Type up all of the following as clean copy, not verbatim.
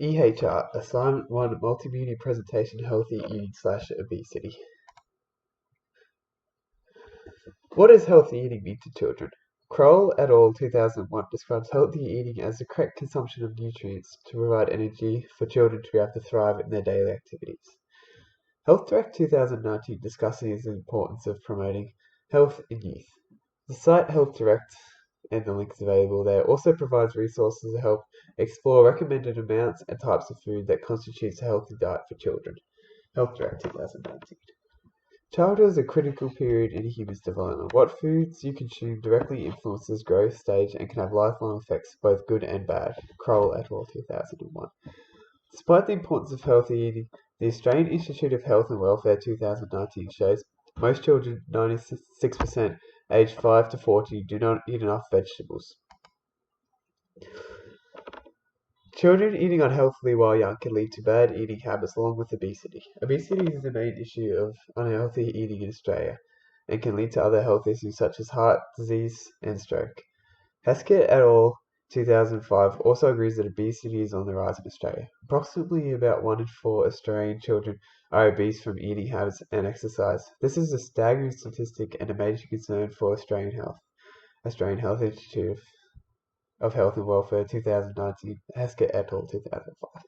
EHR, Assignment 1, Multimedia Presentation, Healthy Eating/Obesity. What does healthy eating mean to children? Kroll et al. 2001 describes healthy eating as the correct consumption of nutrients to provide energy for children to be able to thrive in their daily activities. Health Direct 2019 discusses the importance of promoting health in youth. The site Health Direct, and the link is available there, also provides resources to help explore recommended amounts and types of food that constitutes a healthy diet for children. Health Direct 2019. Childhood is a critical period in a human's development. What foods you consume directly influences growth stage and can have lifelong effects, both good and bad. Kroll et al. 2001. Despite the importance of healthy eating, the Australian Institute of Health and Welfare 2019 shows most children, 96%, aged 5 to 40, do not eat enough vegetables. Children eating unhealthily while young can lead to bad eating habits along with obesity. Obesity is the main issue of unhealthy eating in Australia and can lead to other health issues such as heart disease and stroke. Heskett et al. 2005 also agrees that obesity is on the rise in Australia. Approximately about 1 in 4 Australian children are obese from eating habits and exercise. This is a staggering statistic and a major concern for Australian Health. Australian Health Institute of Health and Welfare 2019, Heskett et al. 2005.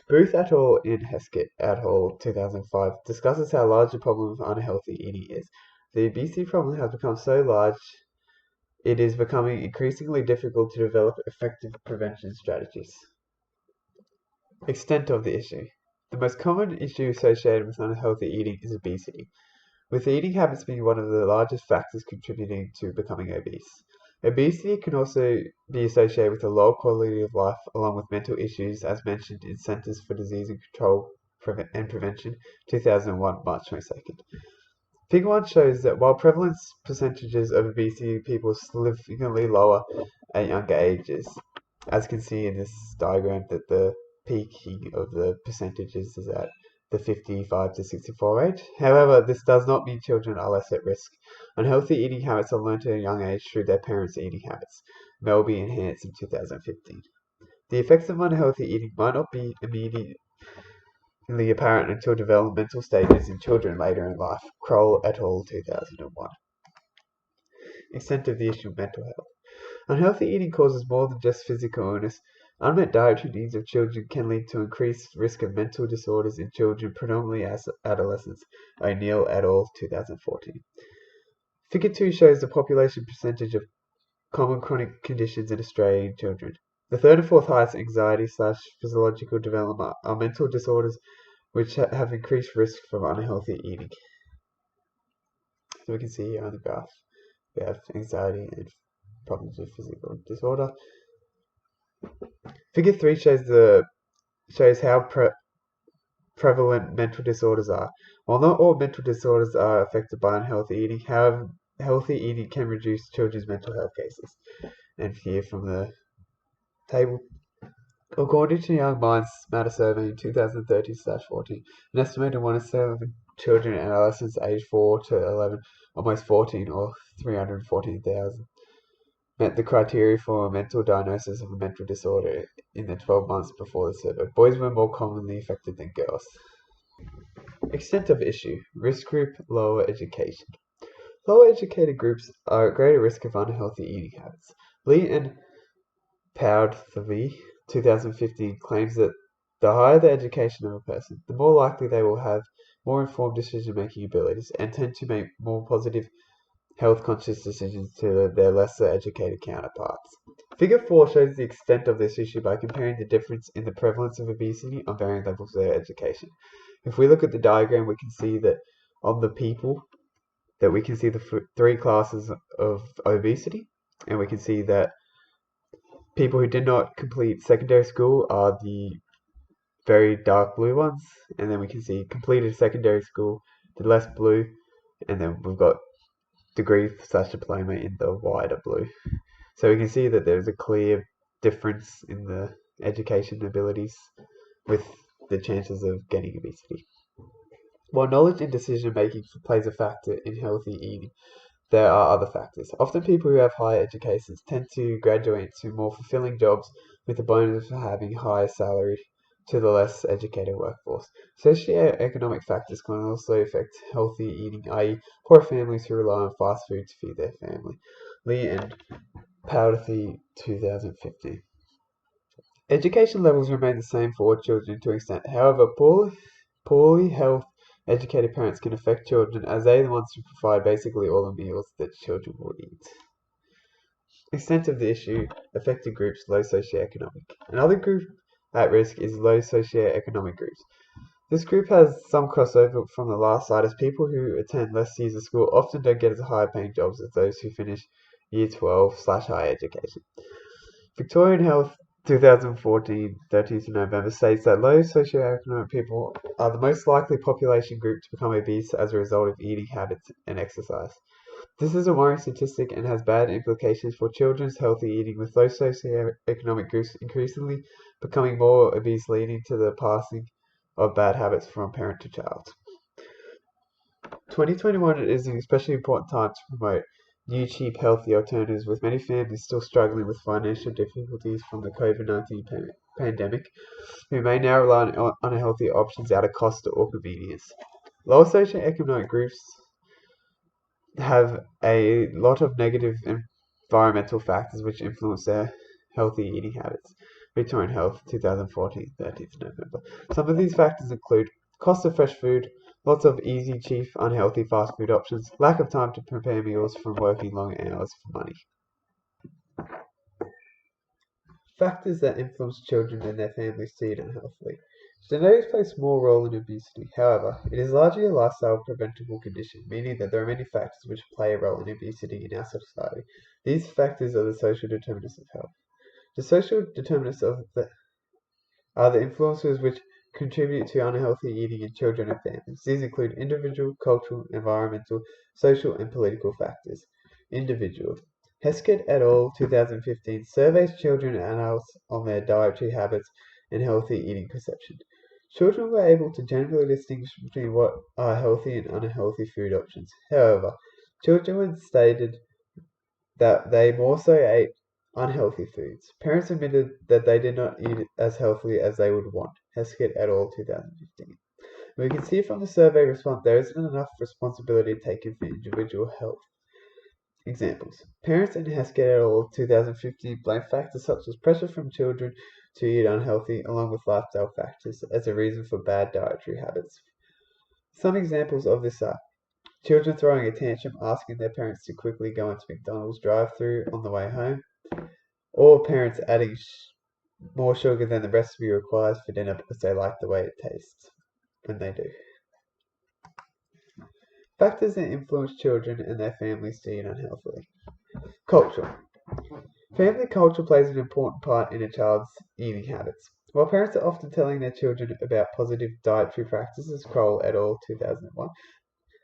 Booth et al. In Heskett et al. 2005 discusses how large the problem of unhealthy eating is. The obesity problem has become so large it is becoming increasingly difficult to develop effective prevention strategies. Extent of the issue. The most common issue associated with unhealthy eating is obesity, with eating habits being one of the largest factors contributing to becoming obese. Obesity can also be associated with a lower quality of life along with mental issues as mentioned in Centers for Disease and Control and Prevention, 2001, March 22nd. Figure 1 shows that while prevalence percentages of obesity people are significantly lower at younger ages, as you can see in this diagram that the peaking of the percentages is at the 55 to 64 age. However, this does not mean children are less at risk. Unhealthy eating habits are learned at a young age through their parents' eating habits. Melby and Hance in 2015. The effects of unhealthy eating might not be immediately apparent until developmental stages in children later in life. Kroll et al. 2001. Extent of the issue of mental health. Unhealthy eating causes more than just physical illness. Unmet dietary needs of children can lead to increased risk of mental disorders in children, predominantly as adolescents. O'Neill et al. 2014. Figure 2 shows the population percentage of common chronic conditions in Australian children. The third and fourth highest anxiety/physiological development are mental disorders which have increased risk from unhealthy eating. So we can see here on the graph, we have anxiety and problems with physical disorder. Figure 3 shows how prevalent mental disorders are. While not all mental disorders are affected by unhealthy eating, however, healthy eating can reduce children's mental health cases. And here from the table, according to Young Minds Matter Survey in 2013/14, an estimated 1 in 7 children and adolescents aged 4 to 11, almost 14 or 314,000, met the criteria for a mental diagnosis of a mental disorder in the 12 months before the survey. Boys were more commonly affected than girls. Extent of issue. Risk group, lower education. Lower educated groups are at greater risk of unhealthy eating habits. Lee and Powderthy, 2015, claims that the higher the education of a person, the more likely they will have more informed decision-making abilities and tend to make more positive health-conscious decisions to their lesser educated counterparts. Figure 4 shows the extent of this issue by comparing the difference in the prevalence of obesity on varying levels of their education. If we look at the diagram, we can see that on the people, that we can see the 3 classes of obesity, and we can see that people who did not complete secondary school are the very dark blue ones, and then we can see completed secondary school, the less blue, and then we've got degree/diploma in the wider blue. So we can see that there's a clear difference in the education abilities with the chances of getting obesity. While knowledge in decision making plays a factor in healthy eating, there are other factors. Often people who have higher educations tend to graduate into more fulfilling jobs with the bonus of having higher salary to the less educated workforce. Socioeconomic factors can also affect healthy eating, i.e., poor families who rely on fast food to feed their family. Lee and Powderthy, 2015. Education levels remain the same for all children to an extent. However, poorly health educated parents can affect children as they are the ones who provide basically all the meals that children will eat. Extent of the issue, affected groups, low socioeconomic. Another group at risk is low socioeconomic groups. This group has some crossover from the last slide, as people who attend less years of school often don't get as high paying jobs as those who finish Year 12/higher education. Victorian Health 2014, 13th of November, states that low socioeconomic people are the most likely population group to become obese as a result of eating habits and exercise. This is a worrying statistic and has bad implications for children's healthy eating, with low socioeconomic groups increasingly becoming more obese, leading to the passing of bad habits from parent to child. 2021 is an especially important time to promote new, cheap, healthy alternatives, with many families still struggling with financial difficulties from the COVID-19 pandemic, who may now rely on unhealthy options out of cost or convenience. Lower socioeconomic groups have a lot of negative environmental factors which influence their healthy eating habits. Victorian Health, 2014, 13th November. Some of these factors include cost of fresh food, lots of easy, cheap, unhealthy fast food options, lack of time to prepare meals from working long hours for money. Factors that influence children and their families to eat unhealthily. Genetics play a small role in obesity. However, it is largely a lifestyle preventable condition, meaning that there are many factors which play a role in obesity in our society. These factors are the social determinants of health. The social determinants are the influences which contribute to unhealthy eating in children and families. These include individual, cultural, environmental, social, and political factors. Individual. Heskett et al. 2015 surveys children and adults on their dietary habits and healthy eating perception. Children were able to generally distinguish between what are healthy and unhealthy food options. However, children stated that they more so ate unhealthy foods. Parents admitted that they did not eat as healthily as they would want. Heskett et al. 2015. We can see from the survey response there isn't enough responsibility taken for individual health. Examples. Parents in Heskett et al. 2015 blame factors such as pressure from children to eat unhealthy, along with lifestyle factors, as a reason for bad dietary habits. Some examples of this are children throwing a tantrum asking their parents to quickly go into McDonald's drive-thru on the way home, or parents adding more sugar than the recipe requires for dinner because they like the way it tastes when they do. Factors that influence children and their families to eat unhealthily. Culture. Family culture plays an important part in a child's eating habits. While parents are often telling their children about positive dietary practices, Kroll et al. 2001,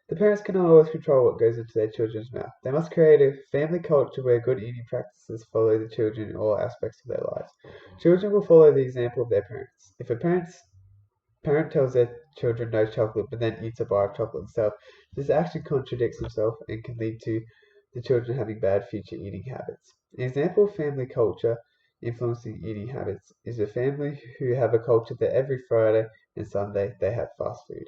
the parents cannot always control what goes into their children's mouth. They must create a family culture where good eating practices follow the children in all aspects of their lives. Children will follow the example of their parents. If a parent tells their children no chocolate but then eats a bar of chocolate themselves, this action contradicts himself and can lead to the children having bad future eating habits. An example of family culture influencing eating habits is a family who have a culture that every Friday and Sunday they have fast food.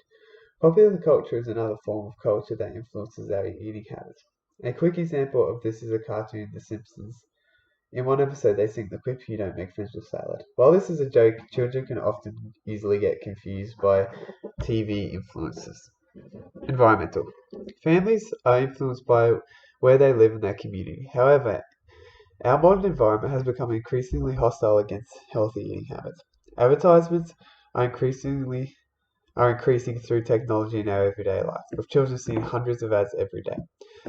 Popular culture is another form of culture that influences our eating habits. A quick example of this is a cartoon, The Simpsons. In one episode, they sing the quip, "You don't make friends with salad." While this is a joke, children can often easily get confused by TV influences. Environmental. Families are influenced by where they live in their community. However, our modern environment has become increasingly hostile against healthy eating habits. Advertisements are increasing through technology in our everyday lives, with children seeing hundreds of ads every day.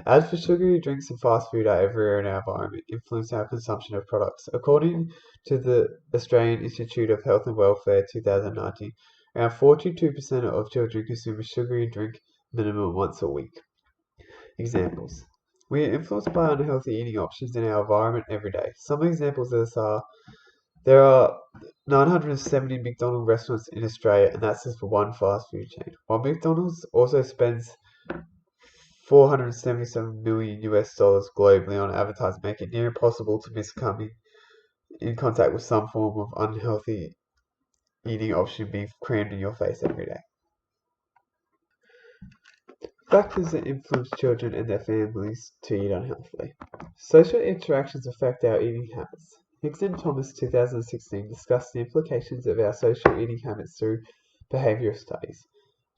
Ads for sugary drinks and fast food are everywhere in our environment, influencing our consumption of products. According to the Australian Institute of Health and Welfare 2019, around 42% of children consume a sugary drink minimum once a week. Examples. We are influenced by unhealthy eating options in our environment every day. Some examples of this are there are 970 McDonald's restaurants in Australia, and that's just for one fast food chain. While McDonald's also spends $477 million globally on advertising, making it near impossible to miss coming in contact with some form of unhealthy eating option being crammed in your face every day. Factors that influence children and their families to eat unhealthily. Social interactions affect our eating habits. Higgs and Thomas 2016 discussed the implications of our social eating habits through behavioral studies.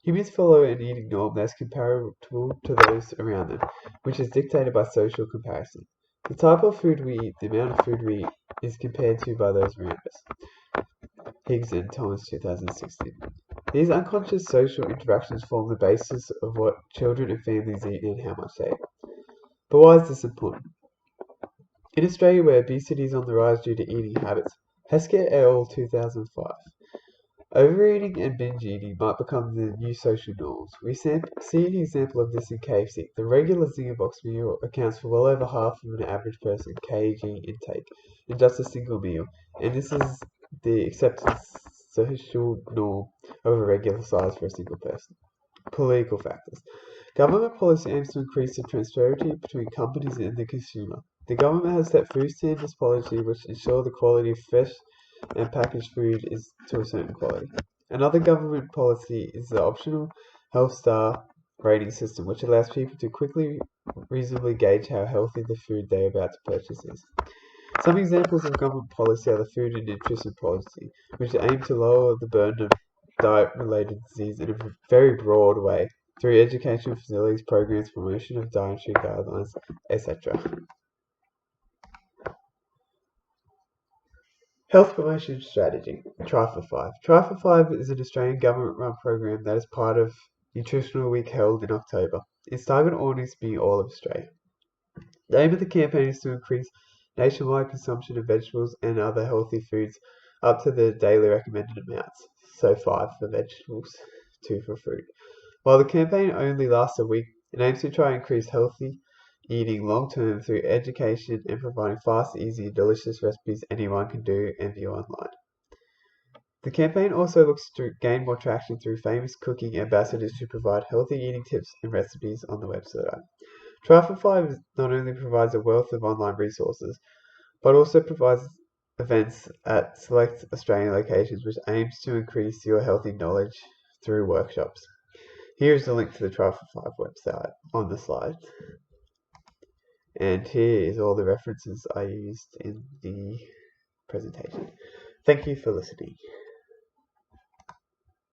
Humans follow an eating norm that is comparable to those around them, which is dictated by social comparison. The type of food we eat, the amount of food we eat, is compared to by those around us. Higgs and Thomas 2016. These unconscious social interactions form the basis of what children and families eat and how much they eat. But why is this important? In Australia, where obesity is on the rise due to eating habits, Heskett et al. 2005. Overeating and binge eating might become the new social norms. We see an example of this in KFC. The regular Zinger Box meal accounts for well over half of an average person's kg intake in just a single meal, and this is the accepted social norm of a regular size for a single person. Political factors. Government policy aims to increase the transparency between companies and the consumer. The government has set food standards policy which ensure the quality of fresh and packaged food is to a certain quality. Another government policy is the optional health star rating system, which allows people to quickly, reasonably gauge how healthy the food they are about to purchase is. Some examples of government policy are the food and nutrition policy, which aim to lower the burden of diet-related disease in a very broad way through educational facilities, programs, promotion of dietary guidelines, etc. Health Promotion Strategy, Try for 5. Try for 5 is an Australian government-run program that is part of Nutritional Week held in October. Its target audience being all of Australia. The aim of the campaign is to increase nationwide consumption of vegetables and other healthy foods up to the daily recommended amounts, so 5 for vegetables, 2 for fruit. While the campaign only lasts a week, it aims to try and increase healthy eating long-term through education and providing fast, easy, and delicious recipes anyone can do and view online. The campaign also looks to gain more traction through famous cooking ambassadors who provide healthy eating tips and recipes on the website. Try for 5 not only provides a wealth of online resources, but also provides events at select Australian locations which aims to increase your healthy knowledge through workshops. Here is the link to the Try for 5 website on the slide. And here is all the references I used in the presentation. Thank you for listening.